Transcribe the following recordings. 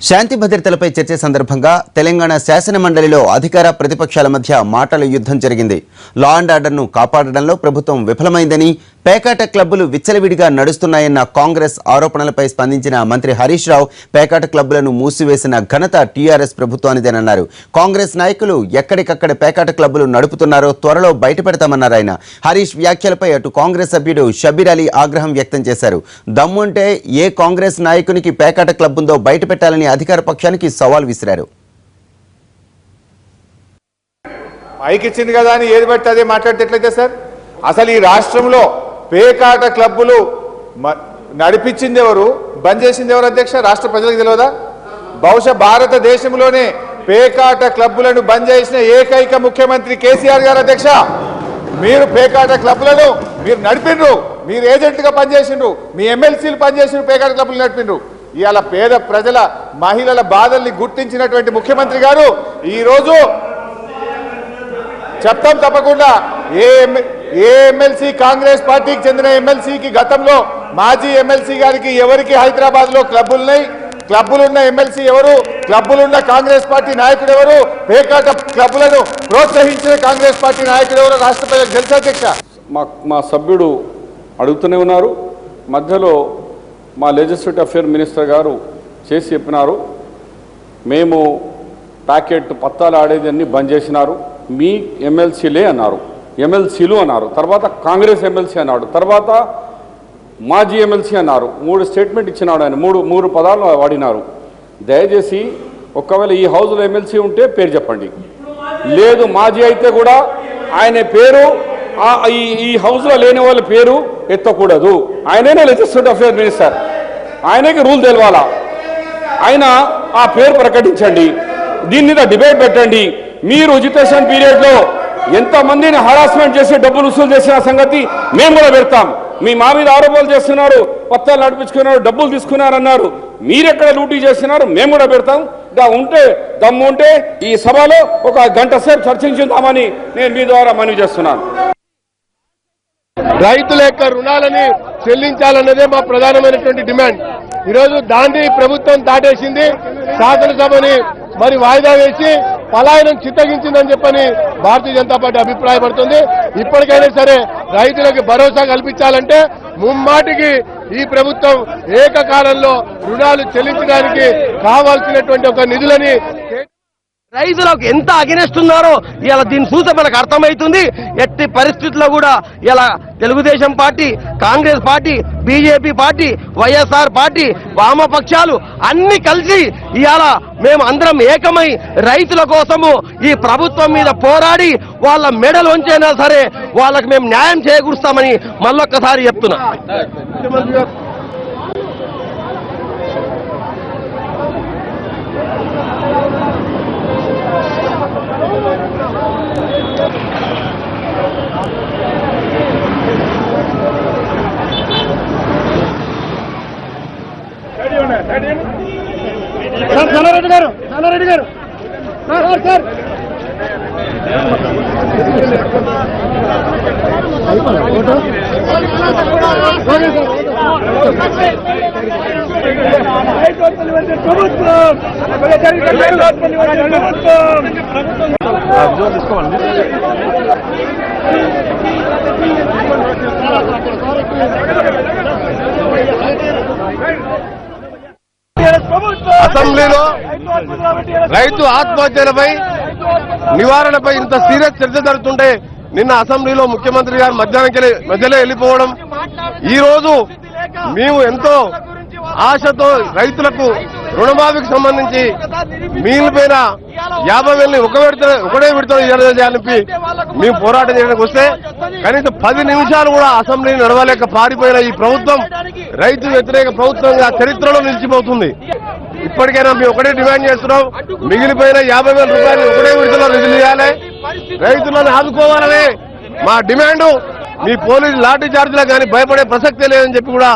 శాంతి భద్రతలపై చర్చ సందర్భంగా తెలంగాణ శాసన మండలిలో అధికార ప్రతిపక్షాల మధ్య మాటల యుద్ధం జరిగింది. లా అండ్ ఆర్డర్ను కాపాడడంలో ప్రభుత్వం విఫలమైందని, పేకాట క్లబ్బులు విచ్చలవిడిగా నడుస్తున్నాయన్న కాంగ్రెస్ ఆరోపణలపై స్పందించిన మంత్రి హరీష్ రావు పేకాట క్లబ్బులను మూసివేసిన ఘనత టీఆర్ఎస్ ప్రభుత్వానిదేనన్నారు. కాంగ్రెస్ నాయకులు ఎక్కడికక్కడ పేకాట క్లబ్బులు నడుపుతున్నారో త్వరలో బయటపెడతామన్నారు ఆయన. హరీష్ వ్యాఖ్యలపై అటు కాంగ్రెస్ సభ్యుడు షబీర్ అలీ ఆగ్రహం వ్యక్తం చేశారు. దమ్ముంటే ఏ కాంగ్రెస్ నాయకునికి పేకాట క్లబ్ ఉందో బయటపెట్టాలని అధికార పక్షానికి సవాల్ విసిరారు. మైక్ ఇచ్చింది కదా అని ఏది బట్టి అదే మాట్లాడితే ఎట్లయితే సార్? అసలు ఈ రాష్ట్రంలో పేకాట క్లబ్బులు నడిపించింది ఎవరు, బంద్ చేసింది ఎవరు అధ్యక్ష? రాష్ట్ర ప్రజలకు తెలియదా? బహుశా భారతదేశంలోనే పేకాట క్లబ్బులను బంద్ చేసిన ఏకైక ముఖ్యమంత్రి కేసీఆర్ గారు అధ్యక్ష. మీరు పేకాట క్లబ్బులను మీరు నడిపిండ్రు, మీరు ఏజెంట్గా పనిచేసిండ్రు, మీ ఎమ్మెల్సీలు పనిచేసిండ్రు, పేకాట క్లబ్బులు నడిపిండ్రు. ఇవాళ పేద ప్రజల మహిళల బాధల్ని గుర్తించినటువంటి ముఖ్యమంత్రి గారు ఈరోజు చెప్తాం తప్పకుండా ఏ ఎమ్మెల్సీ కాంగ్రెస్ పార్టీకి చెందిన ఎమ్మెల్సీకి గతంలో మాజీ ఎమ్మెల్సీ గారికి ఎవరికి హైదరాబాద్ లో క్లబ్బులున్న ఎమ్మెల్సీ ఎవరు, క్లబ్బులున్న కాంగ్రెస్ పార్టీ నాయకుడు ఎవరు, పేకాట క్లబ్బులను ప్రోత్సహించిన కాంగ్రెస్ పార్టీ నాయకుడు ఎవరు రాష్ట్ర ప్రజలకు తెలుసా అధ్యక్ష? మా సభ్యుడు అడుగుతూనే ఉన్నారు. మధ్యలో మా లెజిస్లేటివ్ అఫేర్ మినిస్టర్ గారు చేసి చెప్పినారు, మేము ప్యాకెట్ పత్తాలు ఆడేది అన్ని బంద్ చేసినారు, మీ ఎమ్మెల్సీలే అన్నారు, ఎమ్మెల్సీలు అన్నారు, తర్వాత కాంగ్రెస్ ఎమ్మెల్సీ అన్నాడు, తర్వాత మాజీ ఎమ్మెల్సీ అన్నారు. 3 స్టేట్మెంట్ ఇచ్చినాడు ఆయన, మూడు పదాలు వాడినారు. దయచేసి ఒకవేళ ఈ హౌస్లో ఎమ్మెల్సీ ఉంటే పేరు చెప్పండి, లేదు మాజీ అయితే కూడా ఆయన పేరు ఈ హౌస్లో లేని వాళ్ళ పేరు ఎత్తకూడదు. ఆయననే లెజిస్లేటివ్ అఫేర్ మినిస్టర్, ఆయనకి రూల్ తెలవాలా. ఆయన ఆ పేరు ప్రకటించండి, దీని మీద డిబేట్ పెట్టండి. మీరు ఎడ్యుకేషన్ పీరియడ్లో ఎంతమందిని హరాస్మెంట్ చేసి డబ్బులు వసూలు చేసిన సంగతి మేము కూడా పెడతాం. మీ మా మీద ఆరోపణలు చేస్తున్నారు, పత్తాలు నడిపించుకున్నారు, డబ్బులు తీసుకున్నారన్నారు, మీరెక్కడ లూటీ చేస్తున్నారు మేము కూడా పెడతాం. దమ్ము ఉంటే ఈ సభలో ఒక గంట సేపు చర్చించుదామని నేను మీ ద్వారా మనవి చేస్తున్నాను. రైతుల యొక్క రుణాలని చెల్లించాలన్నదే మా ప్రధానమైనటువంటి డిమాండ్. ఈరోజు దాన్ని ప్రభుత్వం దాటేసింది, శాసనసభని మరి వాయిదా వేసి పలాయనం చిత్తగించిందని చెప్పని భారతీయ జనతా పార్టీ అభిప్రాయపడుతుంది. ఇప్పటికైనా సరే రైతులకు భరోసా కల్పించాలంటే ముమ్మాటికి ఈ ప్రభుత్వం ఏకకాలంలో రుణాలు చెల్లించడానికి కావాల్సినటువంటి ఒక నిధులని రైతులకు ఎంత అగెనిస్తున్నారో ఇలా దీన్ని చూస్తే మనకు అర్థమవుతుంది. ఎట్టి పరిస్థితుల్లో కూడా ఇలా Telugu Desam party, Congress party, BJP party, YSR party, వామపక్షాలు అన్ని కలిసి ఇవాళ మేము అందరం ఏకమై రైతుల కోసము ఈ ప్రభుత్వం మీద పోరాడి వాళ్ళ మెడలు వంచైనా సరే వాళ్ళకి మేము న్యాయం చేకూరుస్తామని మళ్ళొక్కసారి చెప్తున్నా. నల్లారెడ్డి గారు సార్ అసెంబ్లీలో రైతు ఆత్మహత్యలపై నివారణపై ఇంత సీరియస్ చర్చ జరుగుతుంటే నిన్న అసెంబ్లీలో ముఖ్యమంత్రి గారు మధ్యలో వెళ్ళిపోవడం, ఈ రోజు మేము ఎంతో ఆశతో రైతులకు రుణమాఫీకి సంబంధించి మిగిలిపోయిన 50,000ని ఒకటే విడతలో చేయాలని మేము పోరాటం చేయడానికి వస్తే కనీసం 10 నిమిషాలు కూడా అసెంబ్లీ నడవలేక పారిపోయిన ఈ ప్రభుత్వం రైతు వ్యతిరేక ప్రభుత్వంగా చరిత్రలో నిలిచిపోతుంది. ఇప్పటికైనా మేము ఒకటే డిమాండ్ చేస్తున్నాం, మిగిలిపోయిన 50,000 రూపాయలు ఒకటే విడతలో రిలీజ్ చేయాలి, రైతులను ఆదుకోవాలనే మా డిమాండ్. మీ పోలీసు లాఠీ చార్జీలకు కానీ భయపడే ప్రసక్తే లేదని చెప్పి కూడా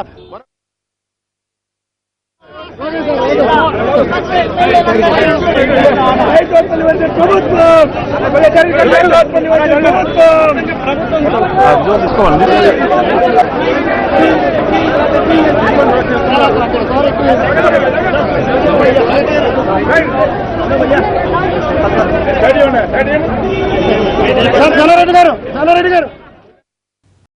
ప్రభుత్వం జానారెడ్డి గారు